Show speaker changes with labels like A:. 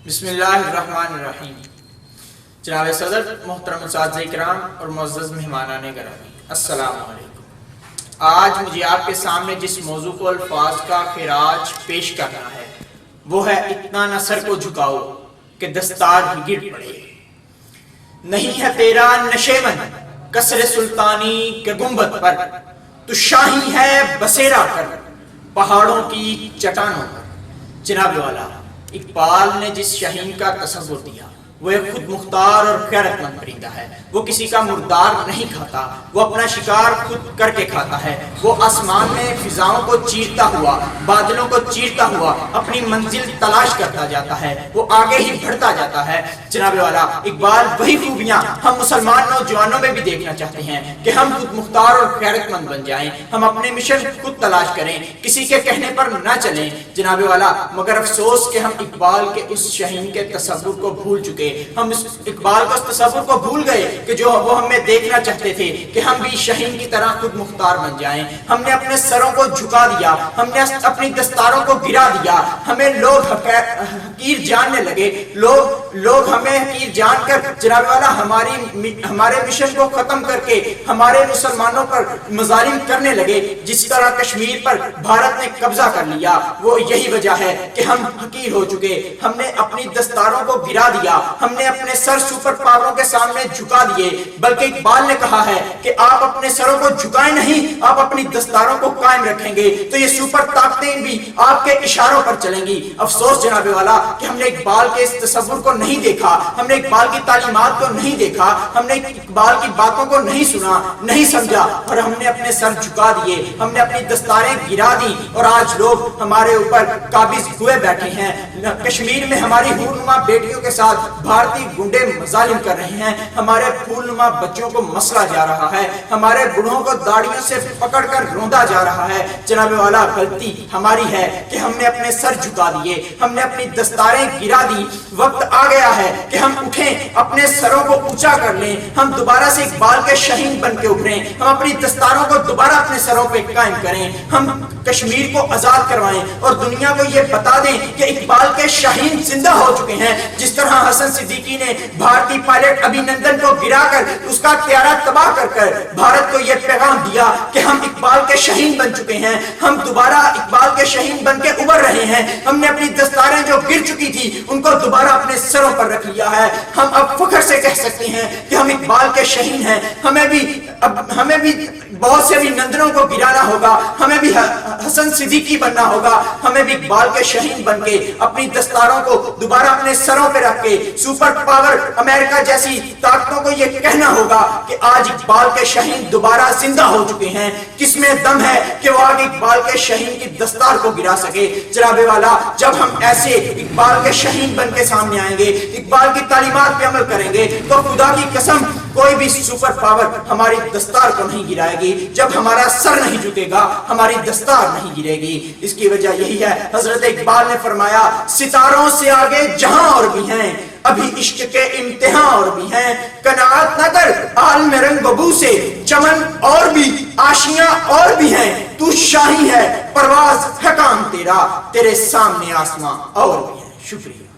A: بسم اللہ الرحمن الرحیم۔ جناب صدر، محترم اساتذہ کرام اور معزز مہمانان گرامی، السلام علیکم۔ آج مجھے آپ کے سامنے جس موضوع کو الفاظ کا خراج پیش کرنا ہے وہ ہے اتنا نہ سر کو جھکاؤ کہ دستار ہی گر پڑے۔ نہیں ہے تیرا نشیمن قصر سلطانی کے گنبد پر، تو شاہی ہے بسیرا کر پہاڑوں کی چٹانوں پر۔ جناب والا، اقبال نے جس شاہین کا تصور دیا وہ ایک خود مختار اور غیرت مند پرندہ ہے۔ وہ کسی کا مردار نہیں کھاتا، وہ اپنا شکار خود کر کے کھاتا ہے۔ وہ آسمان میں فضاؤں کو چیرتا ہوا، بادلوں کو چیرتا ہوا اپنی منزل تلاش کرتا جاتا ہے، وہ آگے ہی بڑھتا جاتا ہے۔ جناب والا، اقبال وہی خوبیاں ہم مسلمان نوجوانوں میں بھی دیکھنا چاہتے ہیں کہ ہم خود مختار اور غیرت مند بن جائیں، ہم اپنے مشن خود تلاش کریں، کسی کے کہنے پر نہ چلیں۔ جناب والا، مگر افسوس کہ ہم اقبال کے اس شاہین کے تصور کو بھول چکے، ہم اس اقبال کا اس تصور کو بھول گئے کہ جو وہ ہمیں دیکھنا چاہتے تھے کہ ہم بھی شاہین کی طرح خود مختار بن جائیں۔ ہم نے اپنے سروں کو جھکا دیا، ہم نے اپنی دستاروں کو گرا دیا، ہمیں لوگ حقیر جاننے لگے، لوگ ہمیں حقیر جان کر جناب والا ہمارے مشن کو ختم کر کے ہمارے مسلمانوں پر مظالم کرنے لگے۔ جس طرح کشمیر پر بھارت نے قبضہ کر لیا، وہ یہی وجہ ہے کہ ہم حقیر ہو چکے، ہم نے اپنی دستاروں کو گرا دیا، ہم نے اپنے سر سپر پاوروں کے سامنے جھکا دیے۔ بلکہ اقبال نے کہا ہے کہ آپ اپنے سروں کو جھکائیں نہیں، آپ اپنی دستاروں کو قائم رکھیں گے تو یہ سپر طاقتیں بھی آپ کے اشاروں پر چلیں گی۔ افسوس جناب والا کہ ہم نے اقبال کے اس تصور کو نہیں دیکھا، ہم نے اقبال کی تعلیمات کو نہیں دیکھا، ہم نے اقبال کی باتوں کو نہیں سنا، نہیں سمجھا، اور ہم نے اپنے سر جھکا دیے، ہم نے اپنی دستاریں گرا دی، اور آج لوگ ہمارے اوپر قابض ہوئے بیٹھے ہیں۔ کشمیر میں ہماری حورنما بیٹیوں کے ساتھ بھارتی گنڈے مظالم کر رہے ہیں، ہمارے پھول نما بچوں کو مسلا جا رہا ہے، ہمارے بڑھوں کو داڑیوں سے پکڑ کر روندا جا رہا ہے۔ جناب والا، غلطی ہماری ہے کہ ہم نے اپنے سر جھکا دیے، ہم نے اپنی دستاریں گرا دی۔ وقت آ گیا ہے کہ ہم اٹھیں، اپنے سروں کو اونچا کر لیں، ہم دوبارہ سے اقبال کے شاہین بن کے ابھریں، ہم اپنی دستاروں کو دوبارہ اپنے سروں پہ قائم کریں، ہم کشمیر کو آزاد کروائیں اور دنیا کو یہ بتا دیں کہ اقبال کے شاہین زندہ ہو چکے ہیں۔ جس طرح حسن صدیقی نے بھارتی پائلٹ ابھینندن کو گرا کر اس کا طیارہ تباہ کر بھارت کو یہ پیغام دیا کہ ہم اقبال کے شاہین بن چکے ہیں، ہم دوبارہ اقبال کے شاہین بن کے ابھر رہے ہیں، ہم نے اپنی دستاریں جو گر چکی تھی ان کو دوبارہ اپنے سروں پر رکھ لیا ہے۔ ہم اب فخر سے کہہ سکتے ہیں کہ ہم اقبال کے شاہین ہیں۔ ہمیں بھی بہت سے نندنوں کو گرانا ہوگا، ہمیں بھی حسن صدیقی بننا ہوگا، ہمیں بھی اقبال کے شاہین بن کے اپنی دستاروں کو دوبارہ اپنے سروں پہ رکھ کے سپر پاور امریکہ جیسی طاقتوں کو یہ کہنا ہوگا کہ آج اقبال کے شاہین دوبارہ زندہ ہو چکے ہیں۔ کس میں دم ہے کہ وہ آگے اقبال کے شاہین کی دستار کو گرا سکے؟ جناب والا، جب ہم ایسے اقبال کے شاہین بن کے سامنے آئیں گے، اقبال کی تعلیمات پہ عمل کریں گے، تو خدا کی قسم کوئی بھی سپر پاور ہماری دستار کو نہیں گرائے گی۔ جب ہمارا سر نہیں جھکے گا، ہماری دستار نہیں گرے گی۔ اس کی وجہ یہی ہے، حضرت اقبال نے فرمایا، ستاروں سے آگے جہاں اور بھی ہیں، ابھی عشق کے امتحان اور بھی ہیں، قناعت نہ کر عالم رنگ و بو سے، چمن اور بھی آشیاں اور بھی ہیں، تو شاہی ہے پرواز ہے کام تیرا، تیرے سامنے آسماں اور بھی ہیں۔ شکریہ۔